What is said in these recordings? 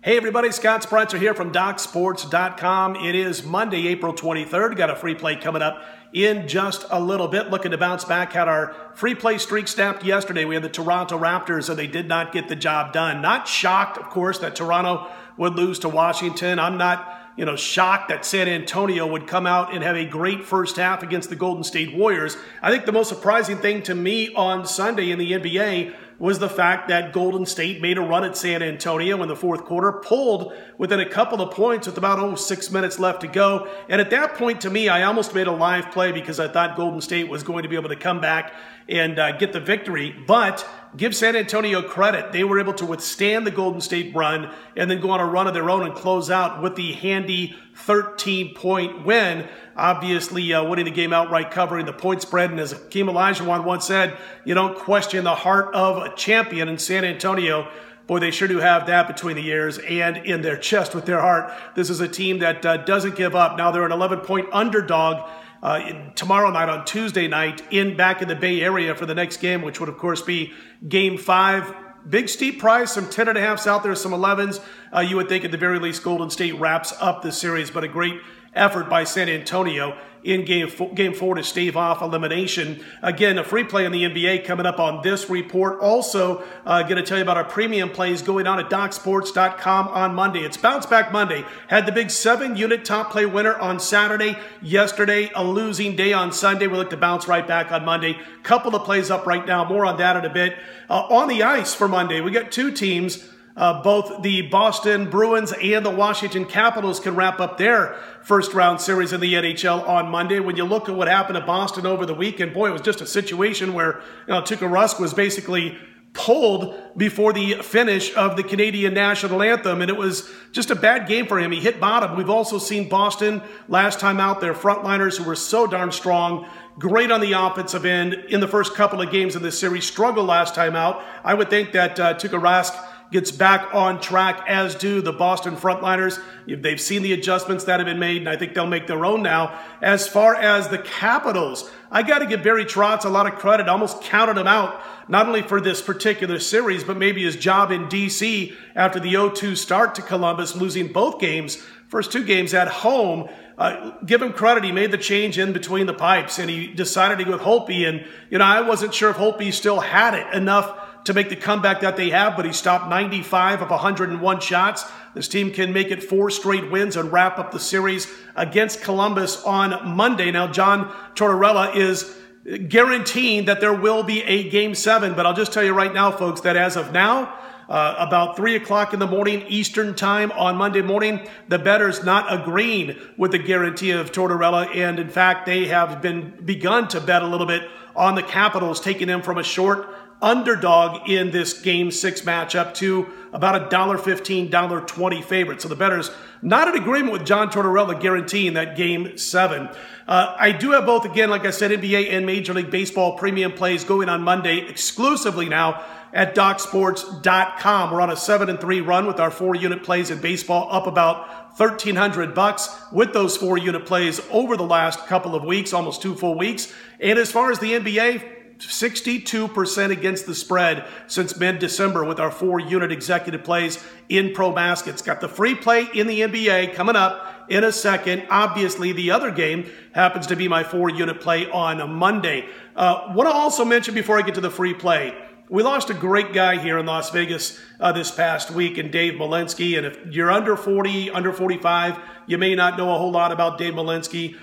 Hey everybody, Scott Spreitzer here from DocSports.com. It is Monday, April 23rd. Got a free play coming up in just a little bit. Looking to bounce back. Had our free play streak snapped yesterday. We had the Toronto Raptors, and they did not get the job done. Not shocked, of course, that Toronto would lose to Washington. I'm not shocked that San Antonio would come out and have a great first half against the Golden State Warriors. I think the most surprising thing to me on Sunday in the NBA was the fact that Golden State made a run at San Antonio in the fourth quarter, pulled within a couple of points with about 6 minutes left to go. And at that point, to me, I almost made a live play because I thought Golden State was going to be able to come back and get the victory. But give San Antonio credit. They were able to withstand the Golden State run and then go on a run of their own and close out with the handy 13-point win, obviously winning the game outright, covering the point spread. And as Hakeem Olajuwon once said, you don't question the heart of a champion. In San Antonio, boy, they sure do have that between the ears and in their chest with their heart. This is a team that doesn't give up. Now they're an 11-point underdog tomorrow night on Tuesday night back in the Bay Area for the next game, which would, of course, be Game 5. Big steep price, some 10.5s out there, some 11s. You would think at the very least Golden State wraps up the series, but a great effort by San Antonio in Game 4 to stave off elimination. Again, a free play in the NBA coming up on this report. Also, going to tell you about our premium plays going on at DocSports.com on Monday. It's Bounce Back Monday. Had the big 7-unit top play winner on Saturday. Yesterday, a losing day on Sunday. We look to bounce right back on Monday. Couple of plays up right now. More on that in a bit. On the ice for Monday, we got two teams. Both the Boston Bruins and the Washington Capitals can wrap up their first-round series in the NHL on Monday. When you look at what happened to Boston over the weekend, boy, it was just a situation where Tuukka Rask was basically pulled before the finish of the Canadian national anthem, and it was just a bad game for him. He hit bottom. We've also seen Boston last time out, their frontliners who were so darn strong, great on the offensive end in the first couple of games of this series, struggled last time out. I would think that Tuukka Rask gets back on track, as do the Boston frontliners. They've seen the adjustments that have been made, and I think they'll make their own now. As far as the Capitals, I got to give Barry Trotz a lot of credit. I almost counted him out, not only for this particular series, but maybe his job in D.C. after the 0-2 start to Columbus, losing both games, first two games at home. Give him credit. He made the change in between the pipes, and he decided to go with Holtby. And, I wasn't sure if Holtby still had it enough to make the comeback that they have, but he stopped 95 of 101 shots. This team can make it 4 straight wins and wrap up the series against Columbus on Monday. Now, John Tortorella is guaranteeing that there will be a Game 7, but I'll just tell you right now, folks, that as of now, about 3 o'clock in the morning Eastern time on Monday morning, the bettors not agreeing with the guarantee of Tortorella, and in fact, they have begun to bet a little bit on the Capitals, taking them from a short underdog in this Game 6 matchup to about $1.15, $1.20 favorite. So the bettors not in agreement with John Tortorella guaranteeing that Game 7. I do have both, again, like I said, NBA and Major League Baseball premium plays going on Monday exclusively now at DocSports.com. We're on a 7-3 run with our 4-unit plays in baseball, up about $1,300 with those 4-unit plays over the last couple of weeks, almost 2 full weeks. And as far as the NBA, 62% against the spread since mid-December with our 4-unit executive plays in Pro Baskets. Got the free play in the NBA coming up in a second. Obviously, the other game happens to be my 4-unit play on Monday. Want to also mention before I get to the free play, we lost a great guy here in Las Vegas this past week in Dave Malinsky. And if you're under 40, under 45, you may not know a whole lot about Dave Malinsky.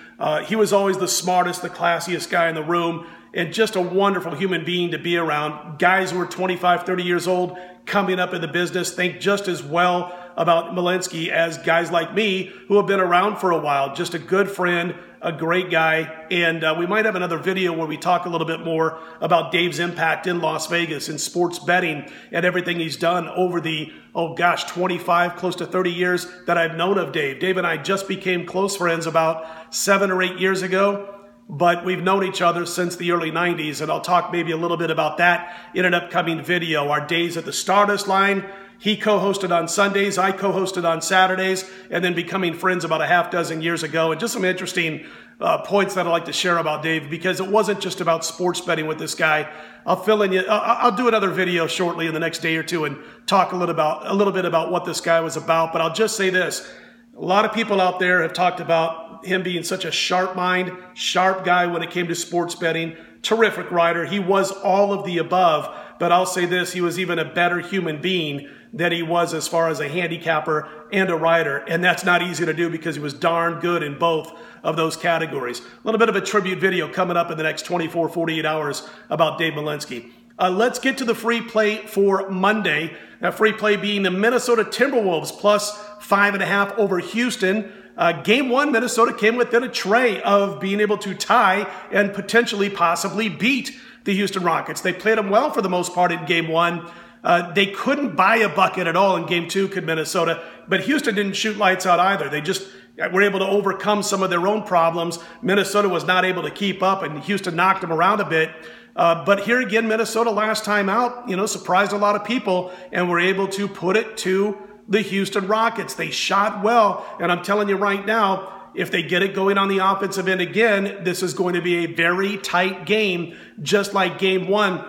He was always the smartest, the classiest guy in the room, and just a wonderful human being to be around. Guys who are 25, 30 years old coming up in the business think just as well about Malinsky as guys like me who have been around for a while. Just a good friend, a great guy, and we might have another video where we talk a little bit more about Dave's impact in Las Vegas in sports betting and everything he's done over the, 25, close to 30 years that I've known of Dave. Dave and I just became close friends about 7 or 8 years ago, but we've known each other since the early 90s, and I'll talk maybe a little bit about that in an upcoming video. Our days at the Stardust line He co-hosted on Sundays. I co-hosted on Saturdays, and then becoming friends about a half dozen years ago. And just some interesting points that I'd like to share about Dave, because it wasn't just about sports betting with this guy. I'll do another video shortly in the next day or two and talk a little bit about what this guy was about. But I'll just say this. A lot of people out there have talked about him being such a sharp mind, sharp guy when it came to sports betting. Terrific writer. He was all of the above. But I'll say this, he was even a better human being than he was as far as a handicapper and a writer. And that's not easy to do because he was darn good in both of those categories. A little bit of a tribute video coming up in the next 24, 48 hours about Dave Malinsky. Let's get to the free play for Monday. That free play being the Minnesota Timberwolves plus 5.5 over Houston. Game 1, Minnesota came within a tray of being able to tie and potentially possibly beat the Houston Rockets. They played them well for the most part in Game 1. They couldn't buy a bucket at all in Game 2, could Minnesota, but Houston didn't shoot lights out either. They just were able to overcome some of their own problems. Minnesota was not able to keep up, and Houston knocked them around a bit. But here again, Minnesota last time out, surprised a lot of people and were able to put it to the Houston Rockets. They shot well, and I'm telling you right now, if they get it going on the offensive end again, this is going to be a very tight game, just like Game 1.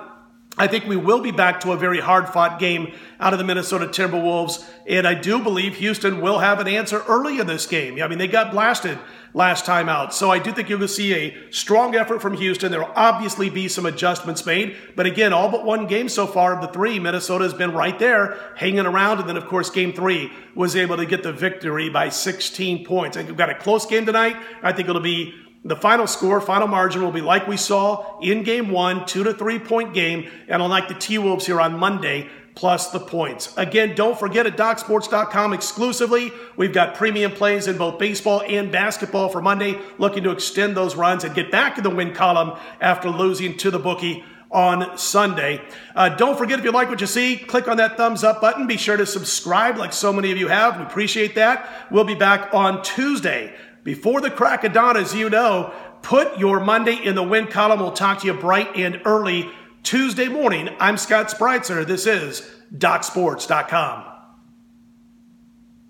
I think we will be back to a very hard-fought game out of the Minnesota Timberwolves, and I do believe Houston will have an answer early in this game. I mean, they got blasted last time out, so I do think you're going to see a strong effort from Houston. There will obviously be some adjustments made, but again, all but one game so far of the 3, Minnesota has been right there, hanging around, and then, of course, Game 3 was able to get the victory by 16 points. I think we've got a close game tonight. I think it'll be the final score, final margin will be like we saw in Game 1, 2 to 3 point game, and unlike the T-Wolves here on Monday, plus the points. Again, don't forget at DocSports.com exclusively, we've got premium plays in both baseball and basketball for Monday, looking to extend those runs and get back in the win column after losing to the bookie on Sunday. Don't forget, if you like what you see, click on that thumbs up button. Be sure to subscribe like so many of you have. We appreciate that. We'll be back on Tuesday. Before the crack of dawn, as you know, put your Monday in the win column. We'll talk to you bright and early Tuesday morning. I'm Scott Spreitzer. This is DocSports.com.